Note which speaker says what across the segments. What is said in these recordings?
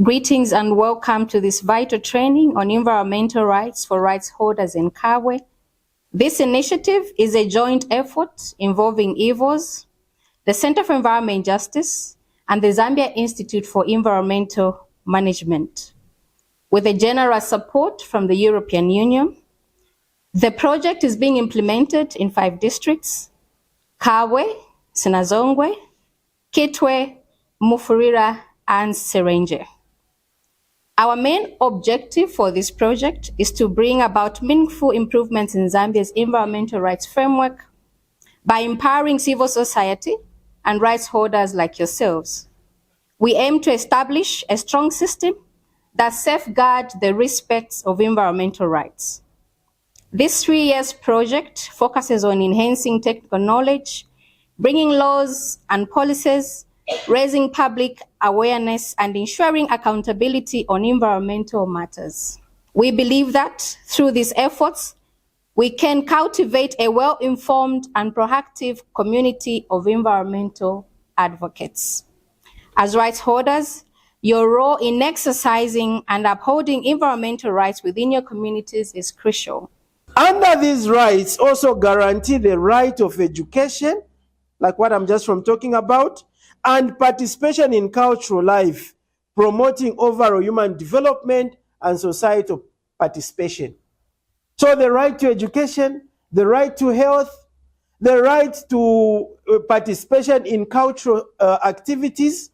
Speaker 1: Greetings and welcome to this vital training on environmental rights for rights holders in Kabwe. This initiative is a joint effort involving Hivos, the Center for Environment Justice, and the Zambia Institute for Environmental Management. With a generous support from the European Union, the project is being implemented in 5 districts: Kabwe, Sinazongwe, Kitwe, Mufurira, and Serenge. Our main objective for this project is to bring about meaningful improvements in Zambia's environmental rights framework by empowering civil society and rights holders like yourselves. We aim to establish a strong system that safeguards the respect of environmental rights. This 3-year project focuses on enhancing technical knowledge, bringing laws and policies, raising public awareness, and ensuring accountability on environmental matters. We believe that through these efforts, we can cultivate a well-informed and proactive community of environmental advocates. As rights holders, your role in exercising and upholding environmental rights within your communities is crucial.
Speaker 2: Under these rights also guarantee the right of education, like what I'm just talking about, and participation in cultural life, promoting overall human development and societal participation. So the right to education, the right to health, the right to participation in cultural activities,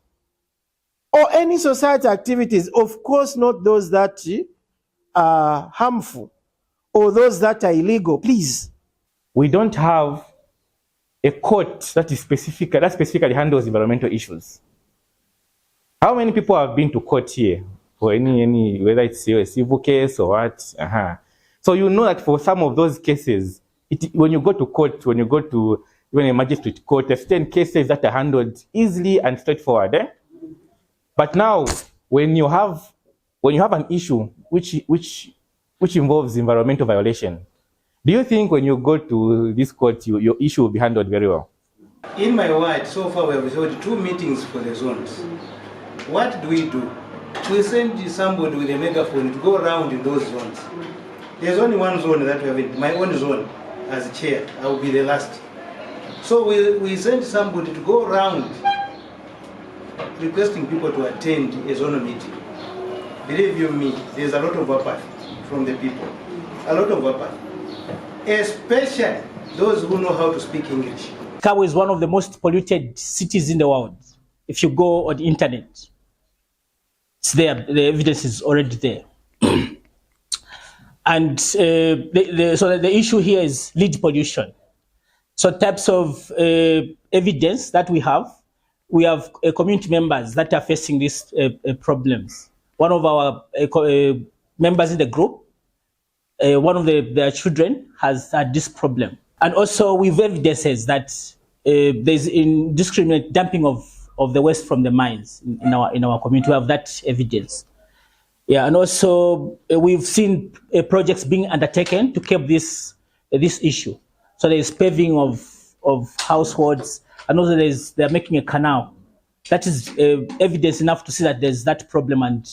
Speaker 2: or any society activities, of course not those that are harmful or those that are illegal, please.
Speaker 3: We don't have a court that specifically handles environmental issues. How many people have been to court here for any whether it's a civil case or what? So you know that for some of those cases, when you go to court, when you go to even a magistrate court, there are certain cases that are handled easily and straightforward. But now, when you have an issue which involves environmental violation, do you think when you go to this court, your issue will be handled very well?
Speaker 4: In my ward, so far we have held 2 meetings for the zones. What do? We send somebody with a megaphone to go around in those zones. There's only one zone that we have in my own zone as chair. I will be the last. So we send somebody to go around requesting people to attend a zonal meeting. Believe you me, there's a lot of apathy from the people. A lot of apathy. Especially those who know how to speak English.
Speaker 5: Kabwe is one of the most polluted cities in the world. If you go on the internet, it's there, the evidence is already there. And so the issue here is lead pollution. So types of evidence that we have community members that are facing these problems. One of our members in the group, one of their children has had this problem. And also with evidences that there's indiscriminate dumping of the waste from the mines in our community. We have that evidence. Yeah, and also we've seen projects being undertaken to keep this issue. So there's paving of households, and also they're making a canal. That is evidence enough to see that there's that problem, and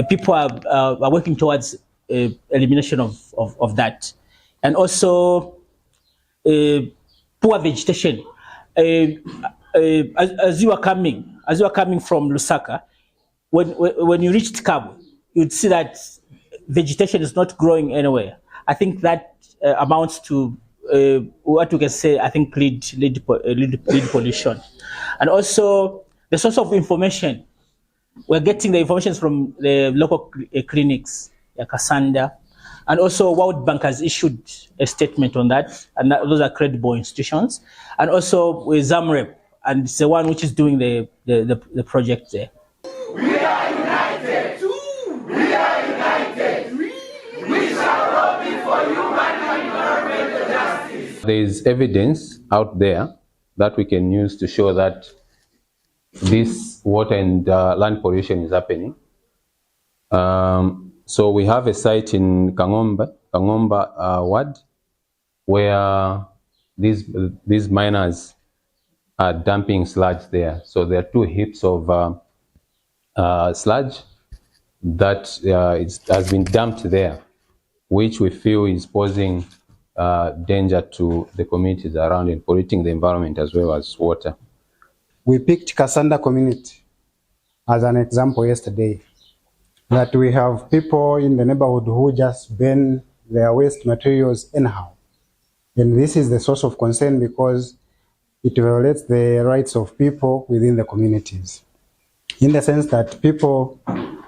Speaker 5: people are working towards elimination of that. And also poor vegetation. As you are coming from Lusaka, when you reached Kabwe, you'd see that vegetation is not growing anywhere. I think that amounts to what we can say, I think, lead pollution. And also the source of information. We're getting the information from the local clinics, like Kasanda, and also World Bank has issued a statement on that, and those are credible institutions. And also with ZAMREP, and it's the one which is doing the project there.
Speaker 6: We are united. We are united. We shall lobby for human and environmental justice.
Speaker 7: There is evidence out there that we can use to show that this water and land pollution is happening. So we have a site in Kangomba ward, where these miners are dumping sludge there. So there are 2 heaps of sludge that has been dumped there, which we feel is posing danger to the communities around and polluting the environment as well as water.
Speaker 8: We picked Kasanda community as an example yesterday, that we have people in the neighborhood who just burn their waste materials anyhow. And this is the source of concern because it violates the rights of people within the communities, in the sense that people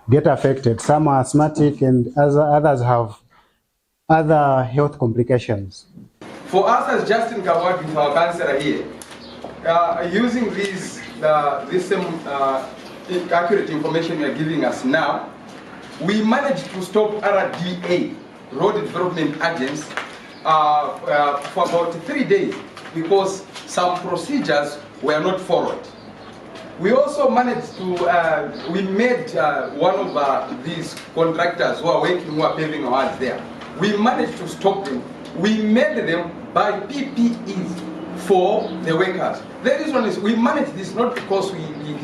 Speaker 8: get affected. Some are asthmatic and others have other health complications.
Speaker 9: For us as Justin Kawad with our councillor here, using this same accurate information you are giving us now, we managed to stop RDA, Road Development Agents, for about 3 days because some procedures were not followed. We also managed to, we made one of these contractors who are working, who are paving our roads there. We managed to stop them. We made them buy PPEs for the workers. The reason is we managed this not because we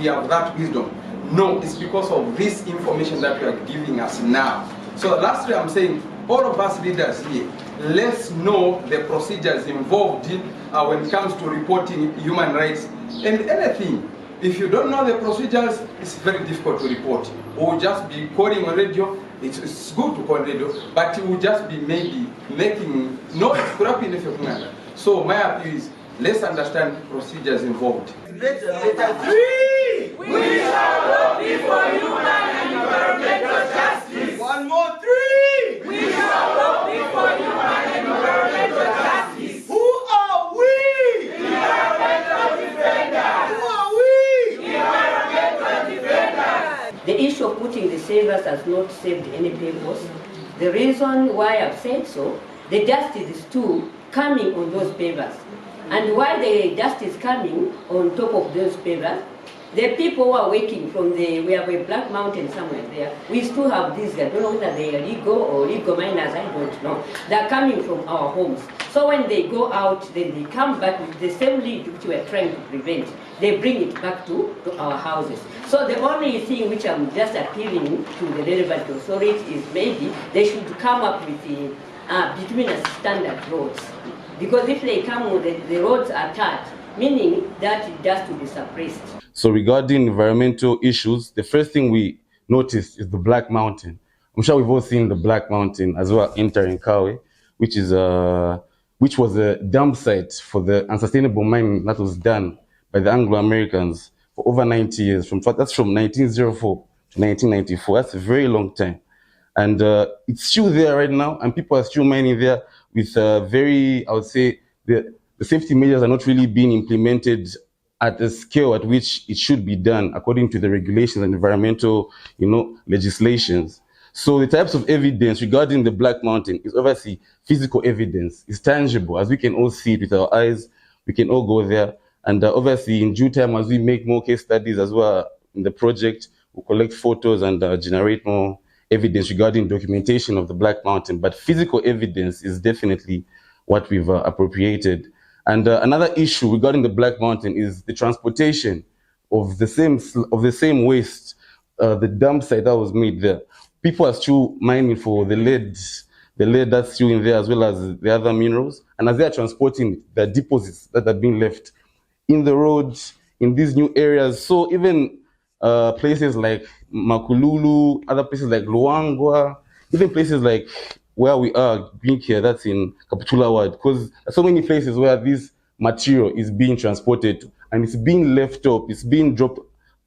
Speaker 9: have that wisdom. No, it's because of this information that you are giving us now. So lastly, I'm saying, all of us leaders here, let's know the procedures involved in, when it comes to reporting human rights and anything. If you don't know the procedures, it's very difficult to report. We'll just be calling on radio. It's good to call radio, but it will just be maybe making noise. So my appeal is, let's understand procedures involved.
Speaker 6: Letter 3. We shall lobby for human and environmental justice. One more 3. We shall lobby for human and environmental justice. Who are we? Environmental defenders. Who are we? Environmental defenders.
Speaker 10: The issue of putting the savers has not saved any papers. The reason why I've said so, the dust is still coming on those papers. And while the dust is coming on top of those papers, the people who are working from we have a black mountain somewhere there, we still have these, I don't know whether they are legal or legal miners, I don't know. They're coming from our homes. So when they go out, then they come back with the same lead which we are trying to prevent. They bring it back to our houses. So the only thing which I'm just appealing to the relevant authorities is maybe they should come up with the bituminous standard roads. Because if they come with the roads are tarred, meaning that dust will be suppressed.
Speaker 11: So regarding environmental issues, the first thing we noticed is the Black Mountain. I'm sure we've all seen the Black Mountain as well entering Kabwe, which was a dump site for the unsustainable mining that was done by the Anglo-Americans for over 90 years. That's from 1904 to 1994. That's a very long time. And it's still there right now, and people are still mining there with very, I would say, the safety measures are not really being implemented at the scale at which it should be done according to the regulations and environmental, legislations. So the types of evidence regarding the Black Mountain is obviously physical evidence. It's tangible, as we can all see it with our eyes. We can all go there. And obviously, in due time, as we make more case studies as well in the project, we'll collect photos and generate more evidence regarding documentation of the Black Mountain. But physical evidence is definitely what we've appropriated. And another issue regarding the Black Mountain is the transportation of the same waste, the dump site that was made there. People are still mining for the lead that's still in there, as well as the other minerals. And as they are transporting the deposits that are being left in the roads, in these new areas. So even places like Makululu, other places like Luangwa, even places like where we are, being here, that's in Kaputula Ward, because so many places where this material is being transported to, and it's being left up, it's being dropped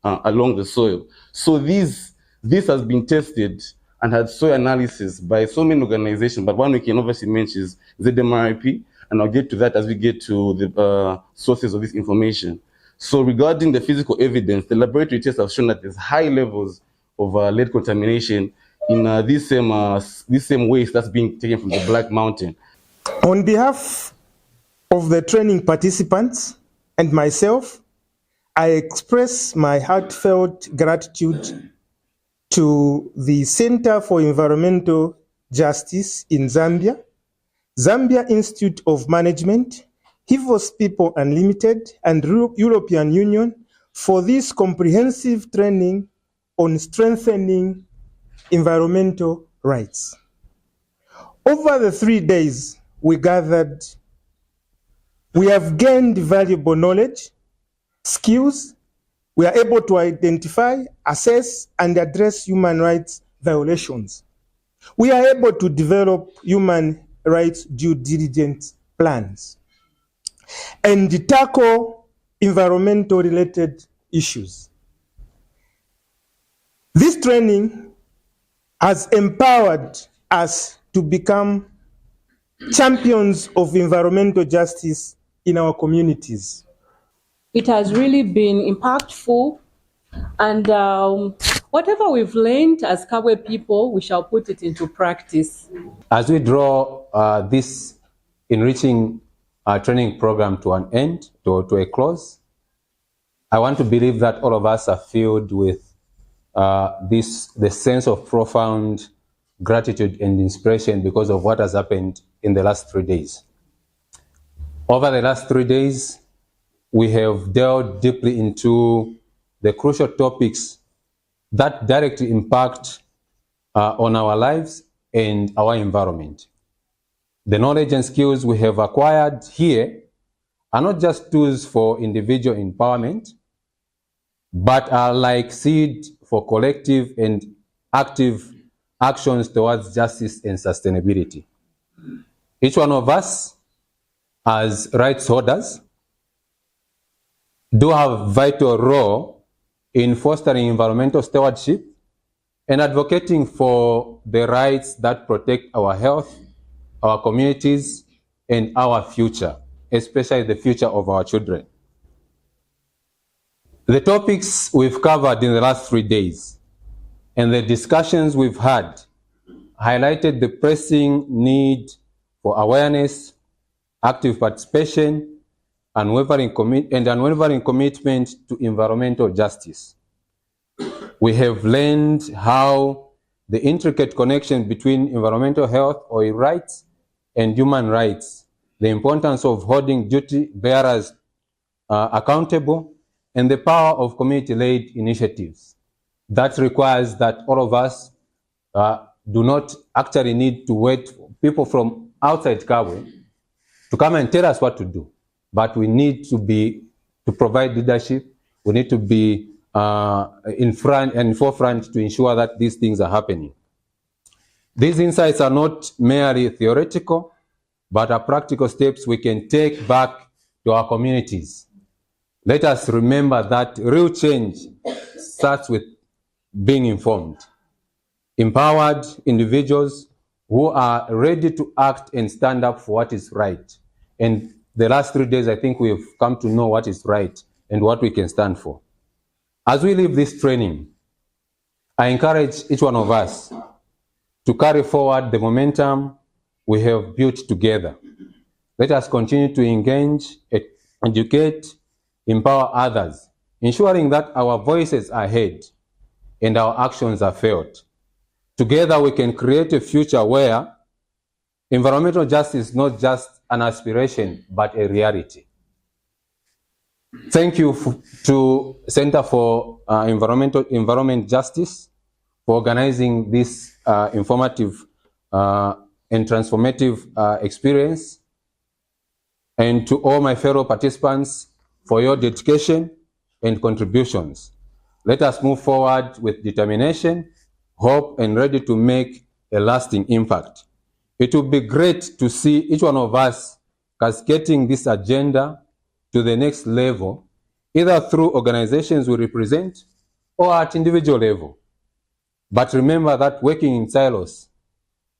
Speaker 11: along the soil. So this has been tested and had soil analysis by so many organizations, but one we can obviously mention is ZIEM, and I'll get to that as we get to the sources of this information. So regarding the physical evidence, the laboratory tests have shown that there's high levels of lead contamination in this same waste that's being taken from the Black Mountain.
Speaker 2: On behalf of the training participants and myself, I express my heartfelt gratitude to the Center for Environmental Justice in Zambia, Zambia Institute of Management, Hivos People Unlimited, and European Union for this comprehensive training
Speaker 12: on strengthening environmental rights. Over the 3 days we gathered, we have gained valuable knowledge, skills. We are able to identify, assess, and address human rights violations. We are able to develop human rights due diligence plans and tackle environmental related issues. This training has empowered us to become champions of environmental justice in our communities.
Speaker 13: It has really been impactful, and whatever we've learned as Kabwe people, we shall put it into practice.
Speaker 7: As we draw this enriching training program to an end, to a close, I want to believe that all of us are filled with the sense of profound gratitude and inspiration because of what has happened in the last 3 days. Over the last 3 days, we have delved deeply into the crucial topics that directly impact on our lives and our environment. The knowledge and skills we have acquired here are not just tools for individual empowerment, but are like seed for collective and active actions towards justice and sustainability. Each one of us, as rights holders, do have a vital role in fostering environmental stewardship and advocating for the rights that protect our health, our communities, and our future, especially the future of our children. The topics we've covered in the last 3 days and the discussions we've had highlighted the pressing need for awareness, active participation, unwavering commitment to environmental justice. We have learned how the intricate connection between environmental health or rights and human rights, the importance of holding duty bearers accountable, and the power of community-led initiatives. That requires that all of us do not actually need to wait for people from outside Kabwe to come and tell us what to do, but we need to provide leadership. We need to be in front and forefront to ensure that these things are happening. These insights are not merely theoretical, but are practical steps we can take back to our communities. Let us remember that real change starts with being informed. Empowered individuals who are ready to act and stand up for what is right. And the last 3 days, I think we have come to know what is right and what we can stand for. As we leave this training, I encourage each one of us to carry forward the momentum we have built together. Let us continue to engage, educate, empower others, ensuring that our voices are heard and our actions are felt. Together we can create a future where environmental justice is not just an aspiration, but a reality. Thank you to Center for Environment Justice for organizing this informative and transformative experience, and to all my fellow participants for your dedication and contributions. Let us move forward with determination, hope, and ready to make a lasting impact. It would be great to see each one of us cascading this agenda to the next level, either through organizations we represent or at individual level. But remember that working in silos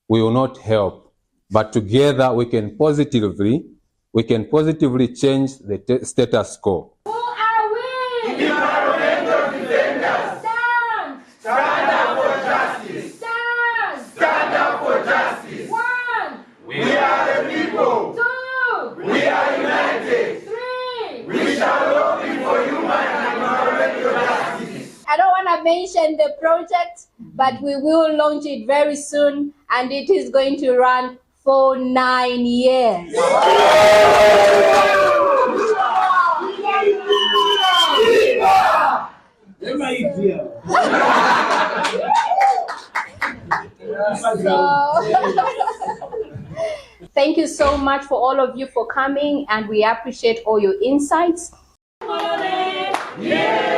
Speaker 7: will not help, but together we can positively change the status quo.
Speaker 6: Who are we? Environmental defenders. Stand! Stand up for justice. Stand! Stand up for justice. 1. We are the people. 2. We are united. 3. We shall lobby for human and environmental justice.
Speaker 1: I don't want to mention the project, but we will launch it very soon, and it is going to run for 9 years.
Speaker 6: Viva!
Speaker 1: Thank you so much for all of you for coming, and we appreciate all your insights.
Speaker 6: Yeah.